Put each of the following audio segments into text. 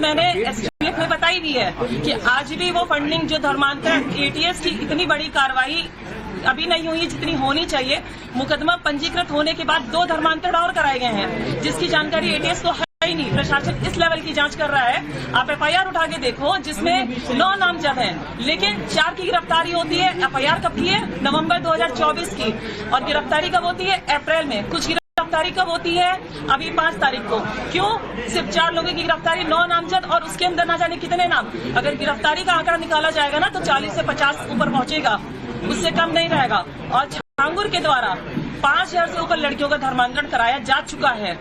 मैंने एसटीएफ में बताई भी है कि आज भी वो फंडिंग जो धर्मांतरण एटीएस की इतनी बड़ी कार्रवाई अभी नहीं हुई जितनी होनी चाहिए। मुकदमा पंजीकृत होने के बाद 2 धर्मांतरण और कराए गए हैं, जिसकी जानकारी एटीएस को है ही नहीं। प्रशासन इस लेवल की जांच कर रहा है। आप एफआईआर उठा के देखो जिसमें 9 नामजद हैं, लेकिन 4 की गिरफ्तारी होती है। एफआईआर कब की है? नवंबर 2024 की, और गिरफ्तारी कब होती है? अप्रैल में। कुछ गिरफ्तारी कब होती है? अभी 5 तारीख को। क्यों सिर्फ 4 लोगों की गिरफ्तारी, 9 नामजद, और उसके अंदर ना जाने कितने नाम। अगर गिरफ्तारी का आंकड़ा निकाला जाएगा ना तो 40 से 50 ऊपर पहुंचेगा, उससे कम नहीं रहेगा। और छांगुर के द्वारा 5000 से ऊपर लड़कियों का धर्मांतरण कराया जा चुका है,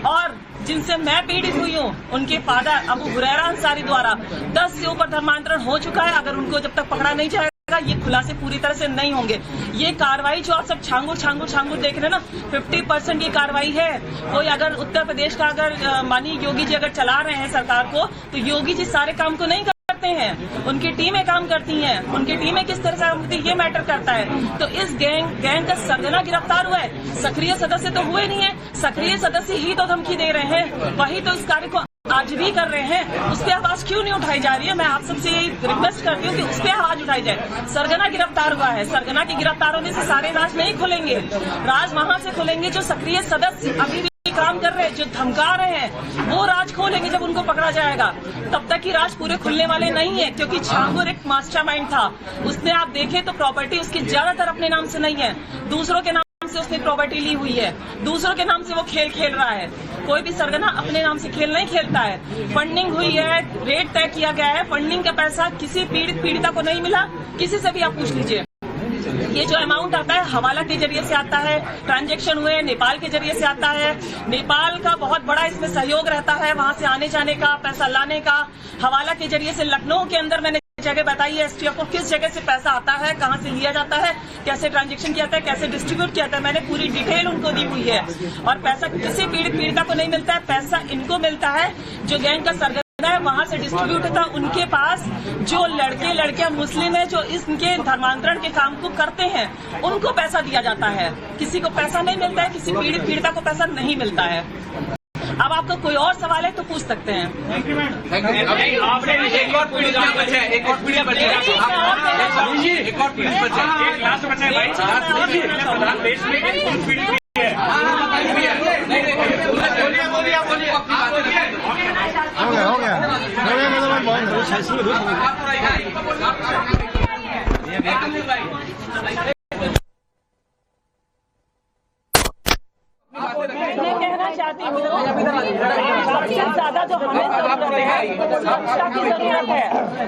और जिनसे मैं पीड़ित हुई हूँ उनके फादर अबू हुरैरा अंसारी द्वारा 10 से ऊपर धर्मांतरण हो चुका है। अगर उनको जब तक पकड़ा नहीं जाएगा ये खुलासे पूरी तरह से नहीं होंगे। ये कार्रवाई जो आप सब छांगुर छांगुर छांगुर देख रहे हैं ना, 50% ये कार्रवाई है। कोई अगर उत्तर प्रदेश का अगर माननीय योगी जी अगर चला रहे हैं सरकार को, तो योगी जी सारे काम को नहीं करते हैं, उनकी टीमें काम करती हैं। उनकी टीमें किस तरह से काम करती है ये मैटर करता है। तो इस गैंग का सरगना गिरफ्तार हुआ है, सक्रिय सदस्य तो हुए नहीं है। सक्रिय सदस्य ही तो धमकी दे रहे हैं, वही तो इस कार्य को आज भी कर रहे हैं। उस पर आवाज क्यों नहीं उठाई जा रही है? मैं आप सबसे यही रिक्वेस्ट करती हूँ कि उस पर आवाज उठाई जाए। सरगना गिरफ्तार हुआ है, सरगना की गिरफ्तार होने से सारे राज नहीं खुलेंगे। राज वहां से खुलेंगे जो सक्रिय सदस्य अभी भी काम कर रहे हैं, जो धमका रहे हैं, वो राज खोलेंगे जब उनको पकड़ा जाएगा। तब तक की राज पूरे खुलने वाले नहीं है, क्योंकि छांगुर एक मास्टरमाइंड था। उसने आप देखें तो प्रॉपर्टी उसकी ज्यादातर अपने नाम से नहीं है, दूसरों के नाम से उसने प्रॉपर्टी ली हुई है, दूसरों के नाम से वो खेल खेल रहा है। कोई भी सरगना अपने नाम से खेल नहीं खेलता है। फंडिंग हुई है, रेट तय किया गया है, फंडिंग का पैसा किसी पीड़िता को नहीं मिला। किसी से भी आप पूछ लीजिए, ये जो अमाउंट आता है हवाला के जरिए से आता है, ट्रांजैक्शन हुए नेपाल के जरिए से आता है। नेपाल का बहुत बड़ा इसमें सहयोग रहता है, वहां से आने जाने का, पैसा लाने का। हवाला के जरिए से लखनऊ के अंदर मैंने जगह बताई है एसटीएफ को, किस जगह से पैसा आता है, कहां से लिया जाता है, कैसे ट्रांजैक्शन किया जाता है, कैसे डिस्ट्रीब्यूट किया जाता है। मैंने पूरी डिटेल उनको दी हुई है। और पैसा किसी पीड़िता को नहीं मिलता है, पैसा इनको मिलता है जो गैंग का सरगना है, वहां से डिस्ट्रीब्यूट होता है उनके पास। जो लड़के लड़कियां मुस्लिम है जो इनके धर्मांतरण के काम को करते हैं, उनको पैसा दिया जाता है। किसी को पैसा नहीं मिलता है, किसी पीड़िता को पैसा नहीं मिलता है। अब आपका कोई और सवाल है तो पूछ सकते हैं। हो गया मैं कहना चाहती हूँ सबसे ज्यादा जो हमें सुरक्षा की जरूरत है,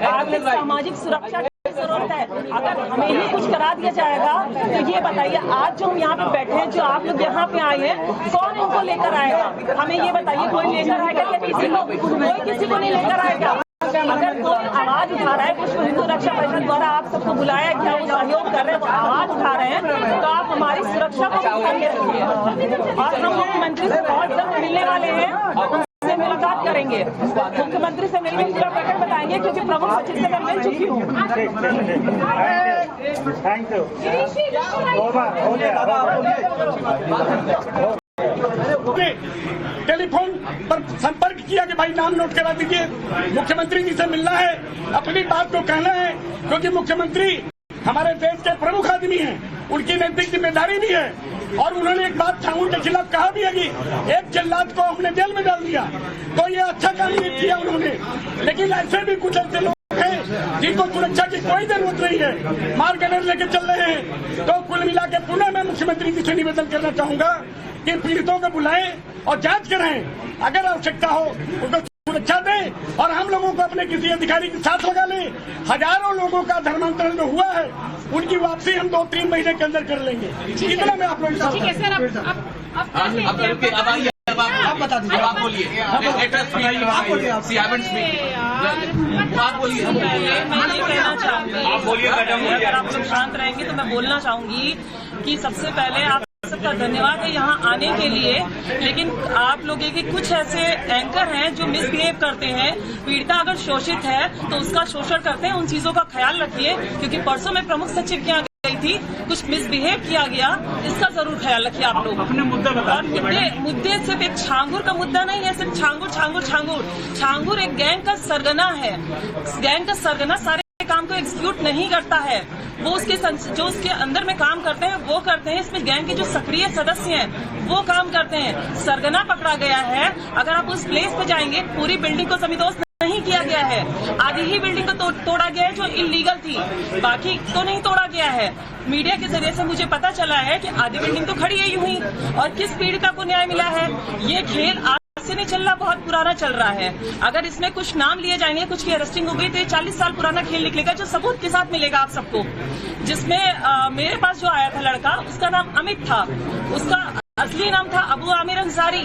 आर्थिक सामाजिक सुरक्षा की जरूरत है। अगर हमें ही कुछ करा दिया जाएगा तो ये बताइए, आज जो हम यहाँ पे बैठे हैं, जो आप लोग यहाँ पे आए हैं, कौन इनको लेकर आएगा? हमें ये बताइए, कोई लेकर आएगा क्या? किसी को कोई किसी को नहीं लेकर आएगा। अगर कोई आवाज उठा रहा है, विश्व हिंदू रक्षा परिषद द्वारा आप सबको बुलाया गया, वो सहयोग कर रहे हैं, वो आवाज उठा रहे हैं, तो आप हमारी सुरक्षा को करके रखिए। और हम मुख्यमंत्री से बहुत जल्द मिलने वाले हैं, उनसे मुलाकात करेंगे, मुख्यमंत्री से मिलकर पूरा प्रकरण बताएंगे, क्योंकि प्रमुख सचिव से मैं मिल चुकी हूँ। Thank you. टेलीफोन पर संपर्क किया कि भाई नाम नोट करा दीजिए, मुख्यमंत्री जी से मिलना है, अपनी बात को कहना है, क्योंकि मुख्यमंत्री हमारे देश के प्रमुख आदमी हैं, उनकी नैतिक जिम्मेदारी भी है। और उन्होंने एक बात छांगुर के खिलाफ कहा भी है कि एक जल्लाद को हमने जेल में डाल दिया, तो ये अच्छा काम नहीं किया उन्होंने। लेकिन ऐसे भी कुछ ऐसे लोग हैं जिनको सुरक्षा की कोई जरूरत नहीं है, मार गनर लेके चल रहे हैं। तो कुल मिला के पुनः मैं मुख्यमंत्री जी से निवेदन करना चाहूंगा कि पीड़ितों को बुलाएं और जांच कराएं, अगर आवश्यकता हो उनको सुरक्षा दें, और हम लोगों को अपने किसी अधिकारी के साथ लगा लें। हजारों लोगों का धर्मांतरण जो हुआ है उनकी वापसी हम 2-3 महीने के अंदर कर लेंगे। इतना मैं आप लोगों को आप बता दीजिए, आप बोलिए, मैं ये कहना चाहूंगी, अगर आप लोग शांत रहेंगे तो मैं बोलना चाहूंगी कि सबसे पहले आप सबका धन्यवाद है यहाँ आने के लिए। लेकिन आप लोगों के कुछ ऐसे एंकर हैं जो मिसबिहेव करते हैं। पीड़िता अगर शोषित है तो उसका शोषण करते हैं, उन चीजों का ख्याल रखिए। क्योंकि परसों में प्रमुख सचिव के यहाँ गई थी, कुछ मिसबिहेव किया गया, इसका जरूर ख्याल रखिए आप लोग। अपने मुद्दा बता दीजिए। मुद्दे सिर्फ एक छांगुर का मुद्दा नहीं है, सिर्फ छांगुर एक गैंग का सरगना है। गैंग का सरगना सारे काम को एग्जीक्यूट नहीं करता है, वो जो उसके अंदर में काम करते हैं वो करते हैं। इसमें गैंग के जो सक्रिय सदस्य हैं वो काम करते हैं। सरगना पकड़ा गया है। अगर आप उस प्लेस पे जाएंगे, पूरी बिल्डिंग को समितोष नहीं किया गया है, आधी ही बिल्डिंग को तोड़ा गया है जो इलीगल थी, बाकी तो नहीं तोड़ा गया है। मीडिया के जरिए से मुझे पता चला है कि आधी बिल्डिंग तो खड़ी है यूं ही, और किस पीड़िता को न्याय मिला है। ये खेल से नहीं चल रहा, बहुत पुराना चल रहा है। अगर इसमें कुछ नाम लिए जाएंगे, कुछ की अरेस्टिंग हो गई तो ये 40 साल पुराना खेल निकलेगा, जो सबूत के साथ मिलेगा आप सबको। जिसमें मेरे पास जो आया था लड़का, उसका नाम अमित था, उसका असली नाम था अबू आमिर अंसारी।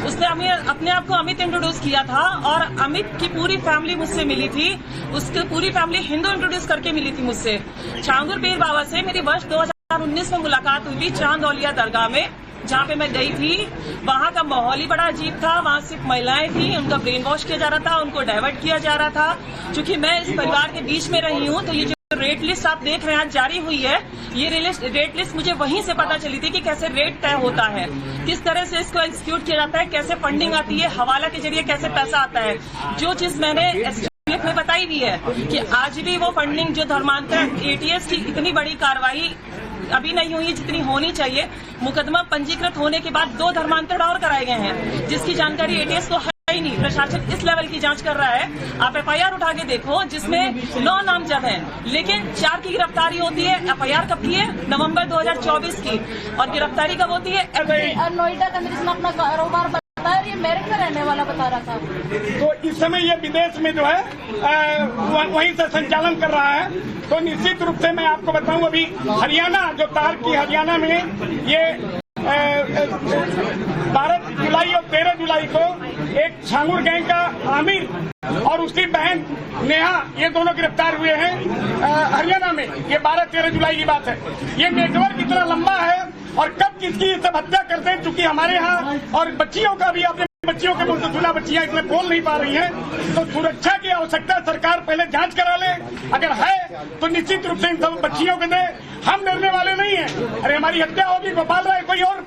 उसने अपने आप को अमित इंट्रोड्यूस किया था, और अमित की पूरी फैमिली मुझसे मिली थी, उसकी पूरी फैमिली हिंदू इंट्रोड्यूस करके मिली थी मुझसे। छांगुर पीर बाबा से मेरी वर्ष 2019 में मुलाकात हुई थी चांदौलिया दरगाह में, जहाँ पे मैं गई थी। वहाँ का माहौल ही बड़ा अजीब था, वहाँ सिर्फ महिलाएं थी, उनका ब्रेन वॉश किया जा रहा था, उनको डाइवर्ट किया जा रहा था। क्योंकि मैं इस परिवार के बीच में रही हूँ, तो ये जो रेट लिस्ट आप देख रहे हैं जारी हुई है, ये रेट लिस्ट मुझे वहीं से पता चली थी कि कैसे रेट तय होता है, किस तरह से इसको एग्जीक्यूट किया जाता है, कैसे फंडिंग आती है, हवाला के जरिए कैसे पैसा आता है। जो चीज मैंने एसटीएफ में बताई भी है कि आज भी वो फंडिंग जो धर्मांतरण एटीएस की इतनी बड़ी कार्रवाई अभी नहीं हुई जितनी होनी चाहिए। मुकदमा पंजीकृत होने के बाद 2 धर्मांतरण और कराए गए हैं, जिसकी जानकारी एटीएस को है ही नहीं। प्रशासन इस लेवल की जांच कर रहा है। आप एफआईआर उठा के देखो, जिसमें 9 नामजद हैं, लेकिन 4 की गिरफ्तारी होती है। एफआईआर कब की है? नवंबर 2024 की, और गिरफ्तारी कब होती है? नोएडा का जिसने अपना कारोबार बताया, ये मेरठ में रहने वाला बता रहा था। तो इस समय ये विदेश में जो है वहीं से संचालन कर रहा है। तो निश्चित रूप से मैं आपको बताऊं, अभी हरियाणा जो तार की हरियाणा में ये 12 जुलाई और 13 जुलाई को एक छांगुर गैंग का आमिर और उसकी बहन नेहा, ये दोनों गिरफ्तार हुए हैं हरियाणा में। ये 12-13 जुलाई की बात है। ये नेटवर्क इतना लंबा है, और कब किसकी सब हत्या करते हैं, चूंकि हमारे यहाँ और बच्चियों का भी, आपने बच्चियों के मुंह से सुना, बच्चियां इसमें बोल नहीं पा रही हैं, तो सुरक्षा की आवश्यकता सरकार पहले जांच करा ले। अगर है तो निश्चित रूप से इन सब बच्चियों के दे। हम डरने वाले नहीं हैं। अरे हमारी हत्या होगी, गोपाल राय कोई और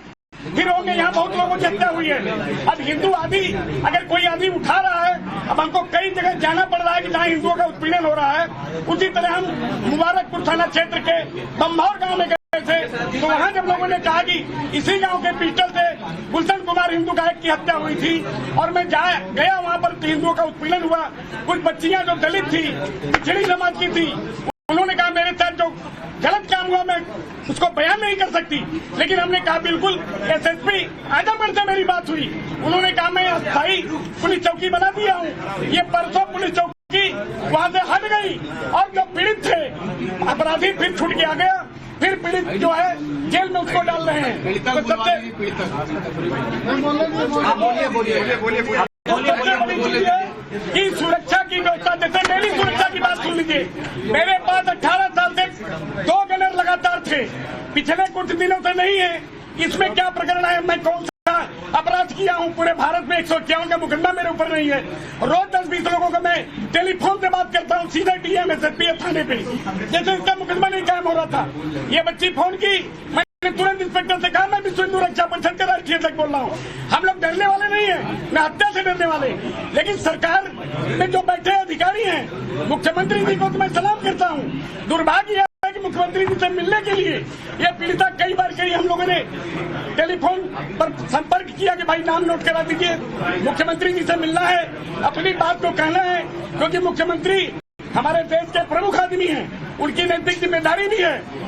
फिर होंगे, यहाँ बहुत लोगों की हत्या हुई है। अब हिंदू आदि अगर कोई आदमी उठा रहा है, अब हमको कई जगह जाना पड़ रहा है कि जहाँ हिंदुओं का उत्पीड़न हो रहा है। उसी तरह हम मुबारकपुर थाना क्षेत्र के बम्भौर गाँव में गए थे, तो वहाँ जब लोगों ने कहा कि इसी गांव के पिस्टल से गुलशन कुमार हिंदू गायक की हत्या हुई थी, और मैं गया वहाँ पर हिंदुओं का उत्पीड़न हुआ। कुछ बच्चियां जो दलित थी, पिछड़ी समाज की थी, उन्होंने कहा मेरे साथ जो गलत काम हुआ मैं उसको बयान नहीं कर सकती, लेकिन हमने कहा बिल्कुल। एसएसपी आजमगढ़ से मेरी बात हुई, उन्होंने कहा मैं अस्थायी पुलिस चौकी बना दिया हूँ। ये परसों पुलिस चौकी वहाँ से हट गई, और जो पीड़ित थे अपराधी फिर छूट के आ गया, फिर पीड़ित जो है जेल में उसको डाल रहे हैं। कि सुरक्षा की व्यवस्था, जैसे मेरी सुरक्षा की बात सुन लीजिए। मेरे पास 18 साल से 2 गनर लगातार थे, पिछले कुछ दिनों से नहीं है। इसमें क्या प्रकरण है, मैं कौन सा अपराध किया हूँ? पूरे भारत में 151 का मुकदमा मेरे ऊपर नहीं है। रोज 10-20 लोगों को मैं टेलीफोन से बात करता हूँ, सीधा डीएम एसएसपी थाने पे, जैसे इसका मुकदमा नहीं कायम हो रहा था। ये बच्ची फोन की, मैंने तुरंत इंस्पेक्टर से कहा मैं विश्व हिंदू रक्षा परिषद का राष्ट्रीय अध्यक्ष बोल रहा हूँ। हम लोग डरने वाले नहीं है, न हत्या से डरने वाले। लेकिन सरकार में जो बैठे अधिकारी हैं, मुख्यमंत्री जी को तो मैं सलाम करता हूँ। दुर्भाग्य है कि मुख्यमंत्री जी से मिलने के लिए ये पीड़िता कई बार कही, हम लोगों ने टेलीफोन पर संपर्क किया कि भाई नाम नोट करा दीजिए, मुख्यमंत्री जी से मिलना है, अपनी बात को कहना है, क्योंकि मुख्यमंत्री हमारे देश के प्रमुख आदमी हैं, उनकी नैतिक जिम्मेदारी भी है।